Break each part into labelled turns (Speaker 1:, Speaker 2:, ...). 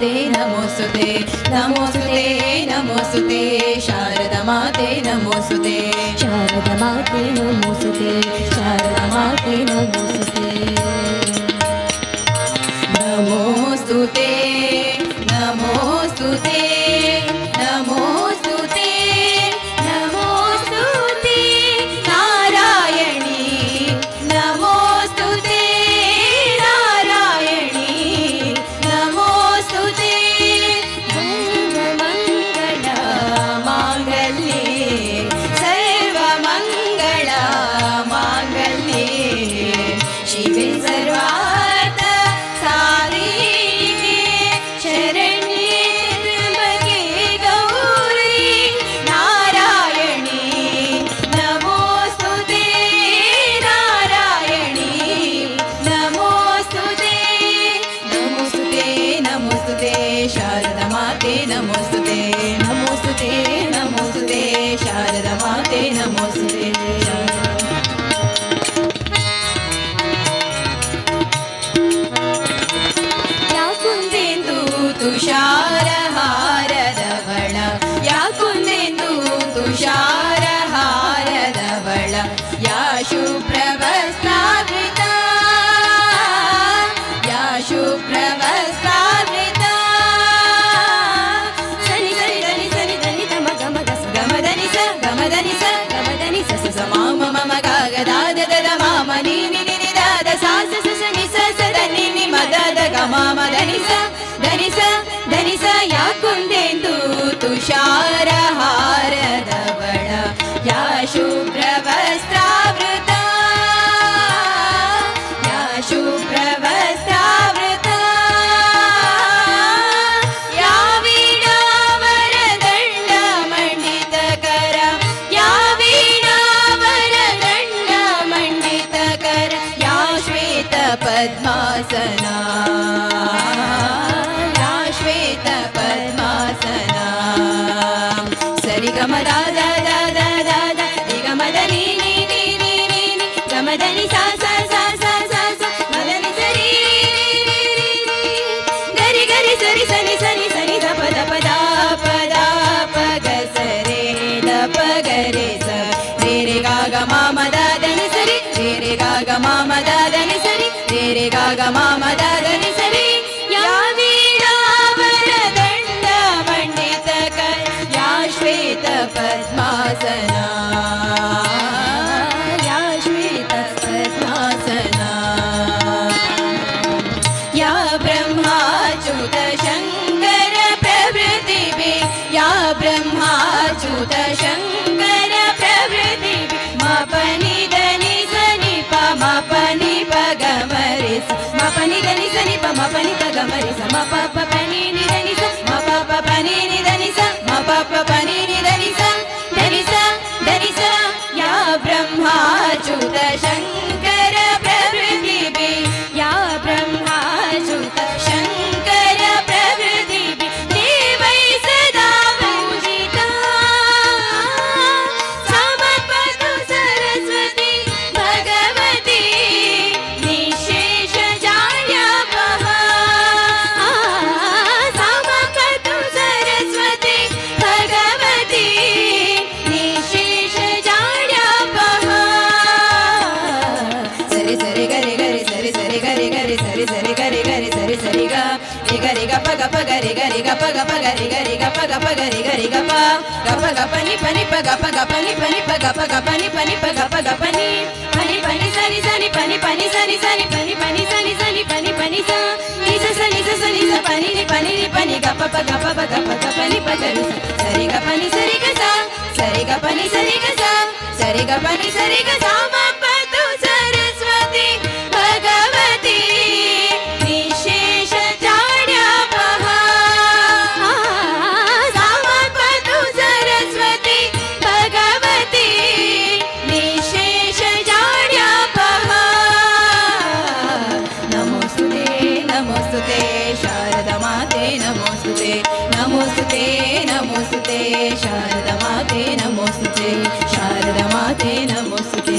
Speaker 1: ಮಾತೆ ನಮೋಸ್ತುತೆ ನಮೋಸ್ತುತೆ ನಮೋಸ್ತುತೆ ಶಾರದಾ ಮಾತೆ ನಮೋಸ್ತುತೆ ಶಾರದಾ ಮಾತೆ ನಮೋಸ್ತುತೆ ಶಾರದಾ ಮಾತೆ ನಮೋಸ್ತುತೆ ನಮೋಸ್ತುತೆ ನಮೋಸ್ತುತೆ ನಮೋಸ್ತುತೆ ನಮೋಸ್ತುತೆ ನಾರಾಯಣಿ ನಮೋಸ್ತುತೆ ನಾರಾಯಣಿ ನಮೋಸ್ತುತೆ ಸರ್ವಮಂಗಳ ಮಾಂಗಲ್ಯೆ ಸರ್ವಮಂಗಳ ಮಾಂಗಲ್ಯೆ ಶಿವೆ ಸರ್ವಾರ್ಥ ಸಾಧಿಕೆ ಶರಣ್ಯೆ ತ್ರ್ಯಂಬಕೆ ಗೌರಿ ನಾರಾಯಣಿ ನಮೋಸ್ತುತೆ ನಾರಾಯಣಿ ನಮೋಸ್ತುತೆ ನಮೋಸ್ತುತೆ ನಮೋಸ್ತುತೆ ಶಾರದಾ ಮಾತೆ ನಮೋಸ್ತುತೆ ನಮೋಸ್ತುತೆ ನಮೋಸ್ತುತೆ ಶಾರದಾ ಮಾತೆ ನಮೋಸ್ತುತೆ ಯಾಕುಂದೆಂದು ತುಷಾರಹಾರದವಳ ಯಾಕುಂದೆಂದು ತುಷಾರಹಾರದವಳ ಯಾ ಶುಭ್ರವಸ್ತ್ರಾವೃತ ಯಾ ಶುಭ್ರವಸ್ತ್ರಾವೃತ ಸನಿ ಸನಿ ಧನಿ ಸನಿ ಧನಿ ಧಮ ಗಮ ಗಸ ಗಮಧನಿ ಸ ಗಮಧನಿ ಸ ಗಮಧನಿ ಸ ಸ ಮಾಮ ಮಮ ಗಾಗ ದಾದ ದದ ಮಾಮ ನೀ ನಿ ನಿ ನಿ ದಾದ ಸಾ ಸ ಸ ಸ ನಿ ಸ ಸ ದ ನಿ ನಿ ಮ ದ ದ ಗ ಮ ಮ ಧನಿ ಸ ಧನಿ ಸ ಧನಿ ಸ ಯಾಕುಂದೆಂದು ತುಷಾರಹಾರದವಳ ಯಾ ಶುಭ್ರವಸ್ತ್ರಾವೃತ ಯಾ ಶುಭ್ರವಸ್ತ್ರಾವೃತ ಯಾ ವೀಣಾವರದಂಡ ಮಂಡಿತಕರ ಯಾ ವೀಣಾವರದಂಡ ಮಂಡಿತಕರ ಯಾ ಶ್ವೇತ ಪದ್ಮಾಸನ ಯಾ ಶ್ವೇತ ಪದ್ಮಾಸನ ಸರಿ ಗಮ ದಾದ ದಾದ ದಾದ ರಿ ಗಮ ಧನಿ ನಿ ನಿ ನಿ ನಿ ನಿ ಗಮ ಧನಿ ಸಾ ಸಾ ಸಾ ಸಾ ಸಾ ಸಾ ಮದನಿ ಸರಿ ಗರಿ ಗರಿ ಸರಿ ಸನಿ ಸನಿ ಸನಿ ದ ಪ ದ ಪ ದ ಪ ದ ಪ ಗ ಸ ರೇ ದ ಪ ಗ ರೇ ಸ ರೇ ರೇ ಗ ಗ ಮ ಮ ದ ಧನಿ ಸರಿ ರೇ ರೇ ಗ ಗ ಮ ಮ ದ ಧನಿ ಸರಿ ರೇ ರೇ ಗ ಗ ಮ ಮ ದ ಧನಿ ಸರಿ ಯಾ ವೀಣಾವರದಂಡ ಮಂಡಿತಕರ ಯಾ ಶ್ವೇತ ಪದ್ಮಾಸನ ಯಾ ಶ್ವೇತ ಪದ್ಮಾಸನ ಯಾ ಬ್ರಹ್ಮಾಚ್ಯುತ ಶಂಕರ ಪ್ರಭೃತಿಭಿ ಯಾ ಬ್ರಹ್ಮಾಚ್ಯುತ ಶಂಕರ ಪ್ರಭೃತಿಭಿ ಮ ಪ ನಿ ಧನಿ ಸ ನಿ ಪ ಮ ಪ ನಿ ಪ ಗ ಮ ರೆ ಸ ಮ ಪ ನಿ ಧನಿ ಸ ನಿ ಪ ಮ ಪ ನಿ ಪ ಗ ಮ ರೆ ಸ ಮ ಪ ಪ ಪ ನಿ ನಿ ಧನಿ ಸ ಮ ಪ ಪ ಪ ನಿ ನಿ ಧನಿ ಸ ಮ ಪ ಪ ಪ ನಿ ನಿ ಧನಿ ಸ ಧನಿ ಸ ಧನಿ ಸ ಯಾ ಬ್ರಹ್ಮಾಚ್ಯುತ ಶಂಕರ ಪ್ರಭೃತಿಭಿ ಯಾ ಬ್ರಹ್ಮಾಚ್ಯುತ ಶಂಕರ ಪ್ರಭೃತಿಭಿ ದೇವೈ ಸದಾ ಪೂಜಿತಾ ಸಮರ್ಪತು ಸರಸ್ವತಿ ಭಗವತಿ ನಿಶೇಷ ಜಾಡ್ಯಪಃ ಸಮರ್ಪತು ಸರಸ್ವತಿ ಭಗವತಿ ನಿಶೇಷ ಜಾಡ್ಯಪಃ ಸರಿ ಸರಿ ಗರಿ ಗರಿ ಸರಿ ಸರಿ ಗರಿ ಗರಿ ಸರಿ ಸರಿ ಗರಿ ಗರಿ ಸರಿ ಸರಿ ಗ ರಿ ಗರಿ ಗ ಪ ಗ ಪ ಗರಿ ಗರಿ ಗ ಪ ಗ ಪ ಗರಿ ಗರಿ ಗ ಪ ಗ ಪ ಗರಿ ಗರಿ ಗ ಪ ನಿ ಪ ನಿ ಪ ಗ ಪ ಗ ಪ ನಿ ಪ ನಿ ಪ ಗ ಪ ಗ ಪ ನಿ ಪ ನಿ ಪ ಗ ಪ ಗ ಪ ನಿ ಸನಿ ಸನಿ ಪ ನಿ ಸನಿ ಸನಿ ಪ ನಿ ಸನಿ ಸನಿ ಪ ನಿ ಸ ನಿ ಸ ಸನಿ ಸ ಸನಿ ಸ ಪ ನಿ ಗ ಪ ಪ ಗ ಪ ಗ ಪ ನಿ ಪ ಗರಿ ಸರಿ ಗ ಪ ನಿ ಸರಿ ಗ ಸ ಸರಿ ಗ ಪ ನಿ ಸರಿ ಗ ಸ ಸರಿ ಗ ಪ ನಿ ಸರಿ ಗ ಸ ಮ ಪ ತು ಸರಸ್ವತಿ ಭಗವತಿ ನಿಶೇಷ ಜಾಡ್ಯಪಃ ಸಮರ್ಪತು ಸರಸ್ವತಿ ಭಗವತಿ ನಿಶೇಷ ಜಾಡ್ಯಪಃ ನಮೋಸ್ತುತೆ ನಮೋಸ್ತುತೆ ಶಾರದಾ ಮಾತೆ ನಮೋಸ್ತುತೆ ನಮೋಸ್ತುತೆ ನಮೋಸ್ತುತೆ ಶಾರದಾ ಮಾತೆ ನಮೋಸ್ತುತೆ ಶಾರದಾ ಮಾತೆ ನಮೋಸ್ತುತೆ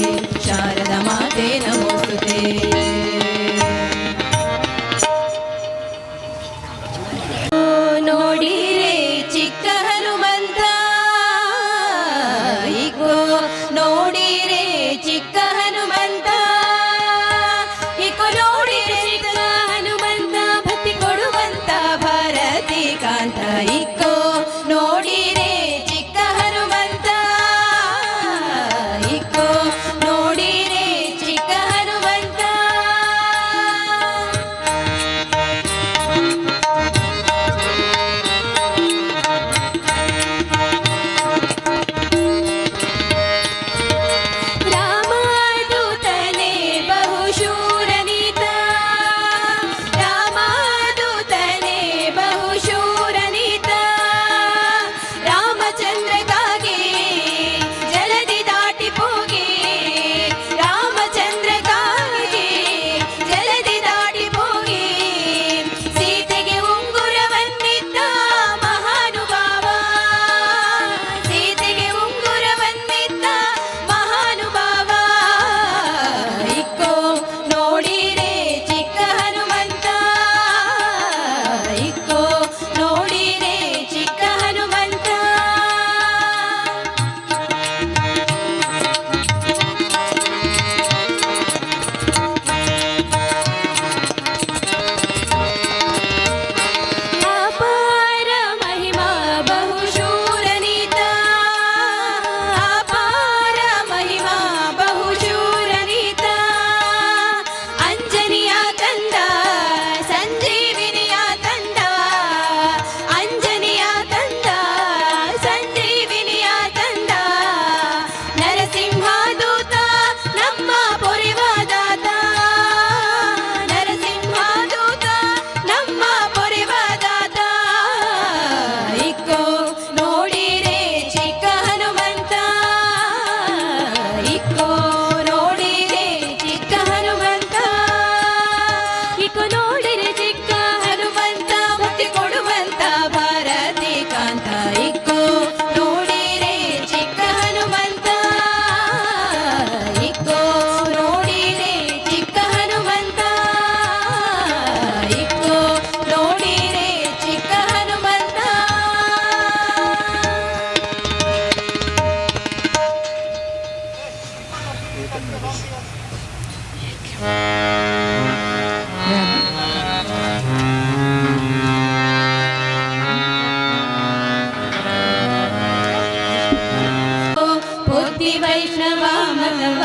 Speaker 1: ವೈಷ್ಣವ ಮನವ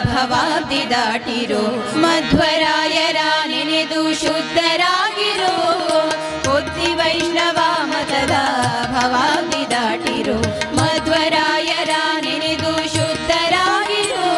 Speaker 1: ಭವಾಬ್ದಿ ದಾಟಿರೋ ಮಧ್ವರಾಯರ ನೆನೆದು ಶುದ್ಧರಾಗಿರೋ ಬುದ್ಧಿ ವೈಷ್ಣವ ಮತದ ಭವಾಬ್ದಿ ದಾಟಿರೋ ಮಧ್ವರಾಯರ ನೆನೆದು ಶುದ್ಧರಾಗಿರೋ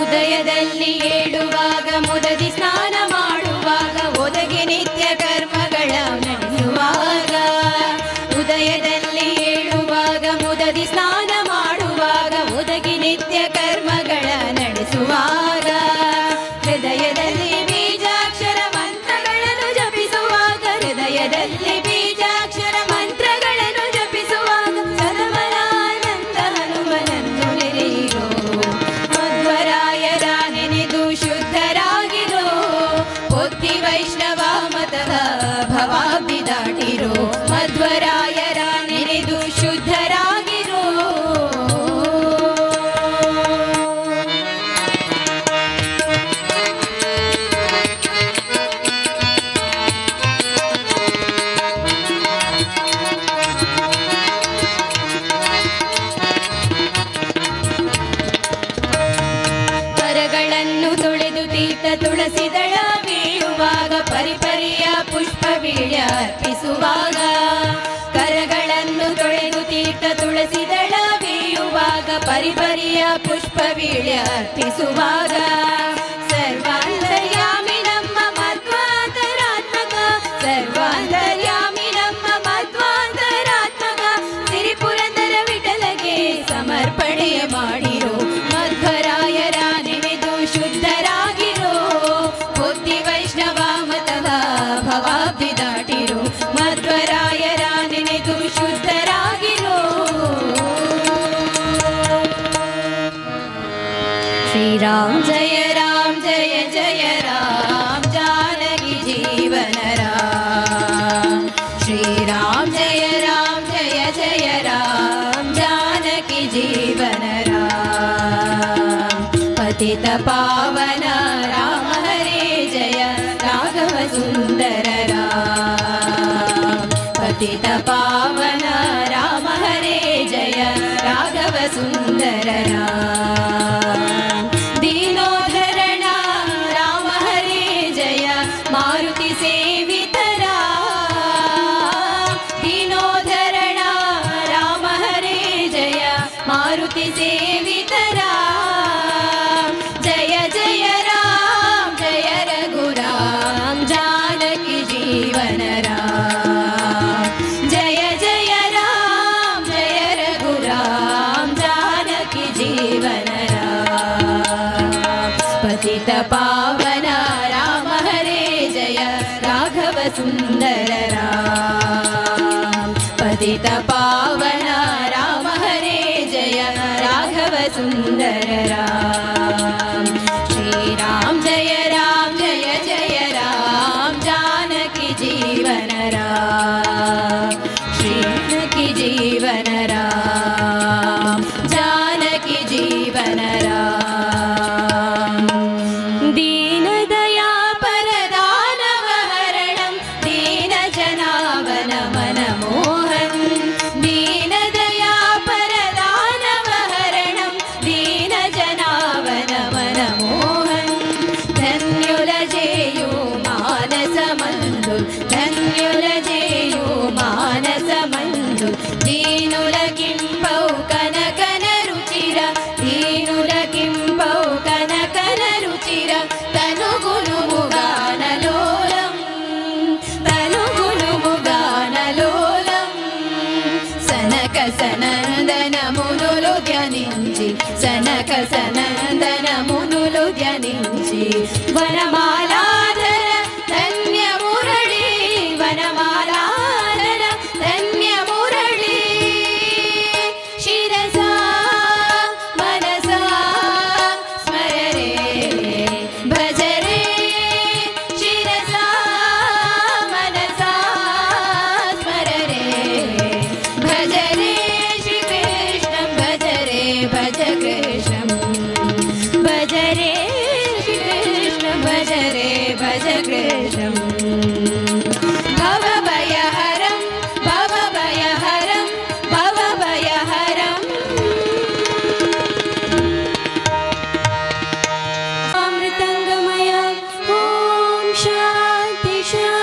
Speaker 1: ಉದಯದಲ್ಲಿ ಏಳುವಾಗ ಮುದದಿ ಸ್ನಾನ ಮಾಡುವಾಗ ಒದಗಿ ನಿತ್ಯ ಕರ್ಮಗಳ ನಡೆಸುವಾಗ ಉದಯದಲ್ಲಿ ಏಳುವಾಗ ಮುದದಿ ಸ್ನಾನ ಮಾಡುವಾಗ ಒದಗಿ ನಿತ್ಯ ಕರ್ಮಗಳ ನಡೆಸುವಾಗ ಹೃದಯದಲ್ಲಿ ಬೀಜಾಕ್ಷರ ಮಂತ್ರಗಳನ್ನು ಜಪಿಸುವಾಗ ಹೃದಯದಲ್ಲಿ ಬೀಜಾಕ್ಷರ ಮಂತ್ರಗಳನ್ನು ಜಪಿಸುವಾಗ ಸದಮಲಾನಂದ ಹನುಮನನ್ನು ನೆರೆಯಿರೋ ಮಧ್ವರಾಯರ ನೆನೆದು ಶುದ್ಧರಾಗಿರೋ ಬುದ್ಧಿ ವೈಷ್ಣವ ಮತದ ಭವಾಬ್ದಿ ದಾಟಿರೋ ಮಧ್ವರಾಯರ ನೆನೆದು ಶುದ್ಧರಾಗಿರೋ ಕರಗಳನ್ನು ತೊಳೆದು ತೀರ್ಥ ತುಳಸಿದಳ ಬೀಳುವಾಗ ಪರಿಪರಿಯ ಪುಷ್ಪ ಬೀಳ ಅರ್ಪಿಸುವಾಗ ಕರಗಳನ್ನು ತೊಳೆದು ತೀರ್ಥ ತುಳಸಿದಳ ಬೀಳುವಾಗ ಪರಿಪರಿಯ ಪುಷ್ಪ ಬೀಳ ಅರ್ಪಿಸುವಾಗ ಸರ್ವಾಂತರ್ಯಾಮಿ ನಮ್ಮ ಮಧ್ವಾಂತರಾತ್ಮಕ ಸರ್ವಾಂತರ್ಯಾಮಿ ನಮ್ಮ ಮಧ್ವಾಂತರಾತ್ಮಕ ಸಿರಿಪುರಂದರ ವಿಠಲಗೆ ಸಮರ್ಪಣೆಯ ಮಾಡಿರೋ ಮಧ್ವರಾಯರ ನೆನೆದು ಶುದ್ಧರಾಗಿರೋ ಬುದ್ಧಿ ವೈಷ್ಣವ ಮತದ ಭವಾಬ್ದಿ ದಾಟಿರೋ ಮಧ್ವರಾಯರ ನೆನೆದು ಶುದ್ಧರಾಗಿರೋ ಶ್ರೀರಾಮ್ ಜಯ ಜಯ ರಾಮ್ ಜಾನಕಿ ಜೀವನ ರಾಮ್ ಶ್ರೀರಾಮ್ ಜಯ ಜಯ ರಾಮ್ ಜಾನಕಿ ಜೀವನ ರಾಮ್ ಪತಿತ ಪಾವನ ರಾಮ ಹರೇ ಜಯ ರಾಘವ ಸುಂದರ ರಾಮ್ ಪತಿತ ಪಾವನ ರಾಮ ಹರೇ ಜಯ ರಾಘವ ಸುಂದರ ರಾಮ್ ದೀನೋಧರಣ ರಾಮ ಹರೇ ಜಯ ಮಾರುತಿ ಸೇವಿತ ರಾಮ್ ದೀನೋಧರಣ ರಾಮ ಹರೇ ಜಯ ಮಾರುತಿ ಸೇವಿತ ರಾಮ್ ಜಯ ಜಯ ರಾಮ್ ಜಯ ರಘುರಾಮ್ ಜಾನಕಿ ಜೀವನ ರಾಮ್ ಜಯ ಜಯ ರಾಮ್ ಜಯ ರಘುರಾಮ್ ಜಾನಕಿ ಜೀವನ ರಾಮ್ ಪತಿತ ಪಾವನ ರಾಮ ಹರೇ ಜಯ ರಾಘವ ಸುಂದರ ರಾಮ್ ಪತಿತ ಪಾವನ ರಾಮ ಹರೇ ಜಯ ರಾಘವ ಸುಂದರ ರಾಮ್ ಶ್ರೀರಾಮ್ ಜಯ ಜಯ ರಾಮ್ ಜಾನಕಿ ಜೀವನ ರಾಮ್ ಶ್ರೀನಕಿ ಜೀವನ ರಾಮ್ ಜಾನಕಿ ಜೀವನ ರಾಮ್ ದೀನದಯಾ ಪರದಾನವ ಹರಣಂ ದೀನ ಜನಾವನ ಮನ ಮೋಹನ್ ದೀನದಯಾ ಪರದಾನವ ಹರಣಂ ದೀನ ಜನಾವನ ಮನ ಮೋಹನ್ ಧನ್ಯುಲಜೇಯು ಮಾನಸ ಮಂದು ಧನ್ಯುಲಜೇಯು ಮಾನಸ ಮಂದು ದೀನುಲ ಕಿಂಪೌ ಕನಕನ ರುಚಿರ ದೀನುಲ ಕಿಂಪೌ ಕನಕನ ರುಚಿರ ತನುಗುನು ಗಾನಲೋಲಂ ತನುಗುನು ಗಾನಲೋಲಂ ಸನಕ ಸನಂದನ ಮುನುಲು ధ్యానించి సనక సనందన మునులు ధ్యానించి వనమాలాధర ధన్య మురళి వనమాలాధర ధన్య మురళి శిరసా ईशा